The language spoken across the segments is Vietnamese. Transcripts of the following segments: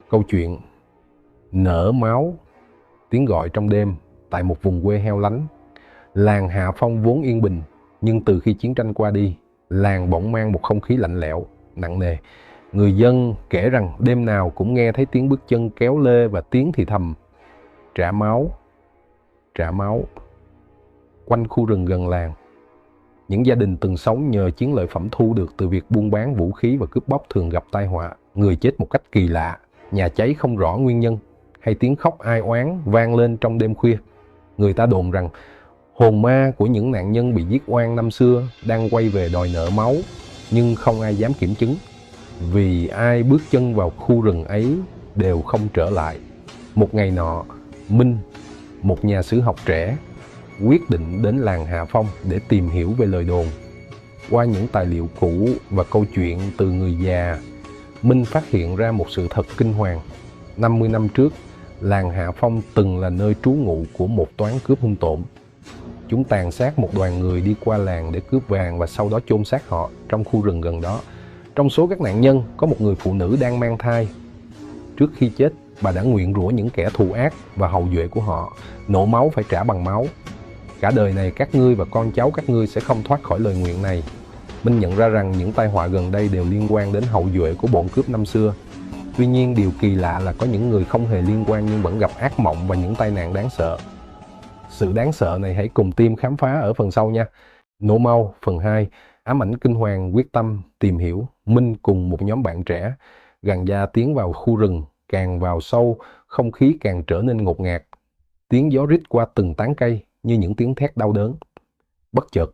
Câu chuyện Nở máu, tiếng gọi trong đêm tại một vùng quê heo lánh. Làng Hạ Phong vốn yên bình, nhưng từ khi chiến tranh qua đi, làng bỗng mang một không khí lạnh lẽo, nặng nề. Người dân kể rằng đêm nào cũng nghe thấy tiếng bước chân kéo lê và tiếng thì thầm trả máu, trả máu. Quanh khu rừng gần làng, những gia đình từng sống nhờ chiến lợi phẩm thu được từ việc buôn bán vũ khí và cướp bóc thường gặp tai họa. Người chết một cách kỳ lạ, nhà cháy không rõ nguyên nhân, hay tiếng khóc ai oán vang lên trong đêm khuya. Người ta đồn rằng hồn ma của những nạn nhân bị giết oan năm xưa đang quay về đòi nợ máu, nhưng không ai dám kiểm chứng, vì ai bước chân vào khu rừng ấy đều không trở lại. Một ngày nọ, Minh, một nhà sử học trẻ, quyết định đến làng Hạ Phong để tìm hiểu về lời đồn. Qua những tài liệu cũ và câu chuyện từ người già, Minh phát hiện ra một sự thật kinh hoàng. 50 năm trước, làng Hạ Phong từng là nơi trú ngụ của một toán cướp hung tổn. Chúng tàn sát một đoàn người đi qua làng để cướp vàng và sau đó chôn xác họ trong khu rừng gần đó. Trong số các nạn nhân có một người phụ nữ đang mang thai. Trước khi chết, bà đã nguyện rủa những kẻ thù ác và hậu duệ của họ, nộ máu phải trả bằng máu. Cả đời này các ngươi và con cháu các ngươi sẽ không thoát khỏi lời nguyện này. Minh nhận ra rằng những tai họa gần đây đều liên quan đến hậu duệ của bọn cướp năm xưa. Tuy nhiên, điều kỳ lạ là có những người không hề liên quan nhưng vẫn gặp ác mộng và những tai nạn đáng sợ. Sự đáng sợ này hãy cùng team khám phá ở phần sau nha. Nổ mau phần 2, ám ảnh kinh hoàng quyết tâm tìm hiểu. Minh cùng một nhóm bạn trẻ gàn da tiến vào khu rừng. Càng vào sâu, không khí càng trở nên ngột ngạt. Tiếng gió rít qua từng tán cây như những tiếng thét đau đớn. Bất chợt,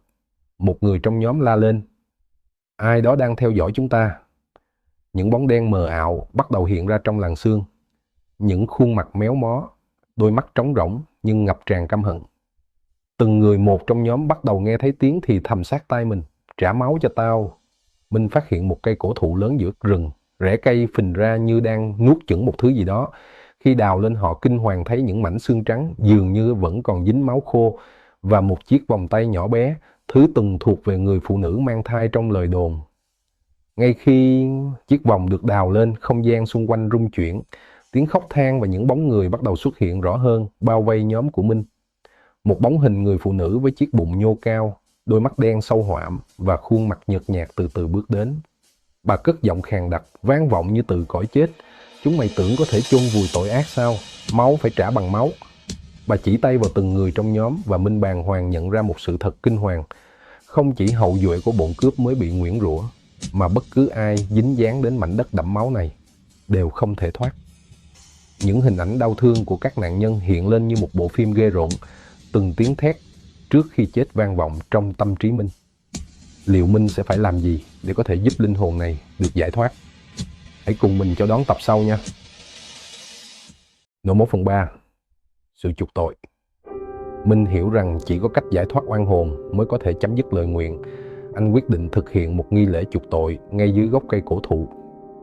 một người trong nhóm la lên: ai đó đang theo dõi chúng ta. Những bóng đen mờ ảo bắt đầu hiện ra trong làn sương. Những khuôn mặt méo mó, đôi mắt trống rỗng nhưng ngập tràn căm hận. Từng người một trong nhóm bắt đầu nghe thấy tiếng thì thầm sát tai mình: trả máu cho tao. Minh phát hiện một cây cổ thụ lớn giữa rừng. Rễ cây phình ra như đang nuốt chửng một thứ gì đó. Khi đào lên, họ kinh hoàng thấy những mảnh xương trắng dường như vẫn còn dính máu khô và một chiếc vòng tay nhỏ bé, thứ từng thuộc về người phụ nữ mang thai trong lời đồn. Ngay khi chiếc vòng được đào lên, không gian xung quanh rung chuyển. Tiếng khóc than và những bóng người bắt đầu xuất hiện rõ hơn, bao vây nhóm của Minh. Một bóng hình người phụ nữ với chiếc bụng nhô cao, đôi mắt đen sâu hoạm và khuôn mặt nhợt nhạt từ từ bước đến. Bà cất giọng khàn đặc, vang vọng như từ cõi chết: chúng mày tưởng có thể chôn vùi tội ác sao? Máu phải trả bằng máu. Bà chỉ tay vào từng người trong nhóm và Minh bàng hoàng nhận ra một sự thật kinh hoàng. Không chỉ hậu duệ của bọn cướp mới bị nguyền rủa, mà bất cứ ai dính dáng đến mảnh đất đẫm máu này đều không thể thoát. Những hình ảnh đau thương của các nạn nhân hiện lên như một bộ phim ghê rợn. Từng tiếng thét trước khi chết vang vọng trong tâm trí Minh. Liệu Minh sẽ phải làm gì để có thể giúp linh hồn này được giải thoát? Hãy cùng mình cho đón tập sau nha. Nội mốt phần 3, sự chuộc tội. Minh hiểu rằng chỉ có cách giải thoát oan hồn mới có thể chấm dứt lời nguyện. Anh quyết định thực hiện một nghi lễ chuộc tội ngay dưới gốc cây cổ thụ.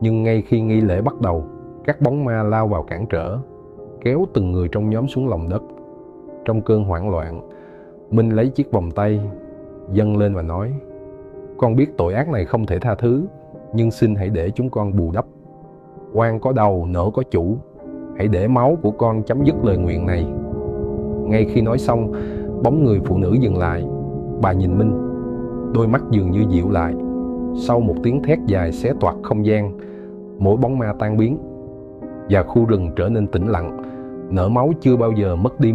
Nhưng ngay khi nghi lễ bắt đầu, các bóng ma lao vào cản trở, kéo từng người trong nhóm xuống lòng đất. Trong cơn hoảng loạn, Minh lấy chiếc vòng tay, dâng lên và nói: con biết tội ác này không thể tha thứ, nhưng xin hãy để chúng con bù đắp. Oan có đầu, nợ có chủ. Hãy để máu của con chấm dứt lời nguyện này. Ngay khi nói xong, bóng người phụ nữ dừng lại. Bà nhìn Minh, đôi mắt dường như dịu lại. Sau một tiếng thét dài xé toạc không gian, mỗi bóng ma tan biến và khu rừng trở nên tĩnh lặng. Nở máu chưa bao giờ mất đi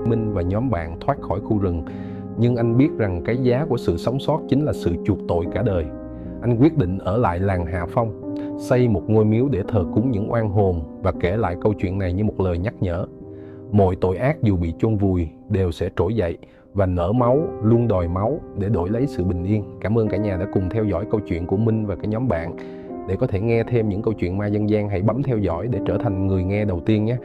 Minh và nhóm bạn thoát khỏi khu rừng, nhưng anh biết rằng cái giá của sự sống sót chính là sự chuộc tội cả đời. Anh quyết định ở lại làng Hạ Phong, xây một ngôi miếu để thờ cúng những oan hồn và kể lại câu chuyện này như một lời nhắc nhở. Mọi tội ác dù bị chôn vùi đều sẽ trỗi dậy, và nở máu luôn đòi máu để đổi lấy sự bình yên. Cảm ơn cả nhà đã cùng theo dõi câu chuyện của Minh và cái nhóm bạn. Để có thể nghe thêm những câu chuyện ma dân gian, hãy bấm theo dõi để trở thành người nghe đầu tiên nhé.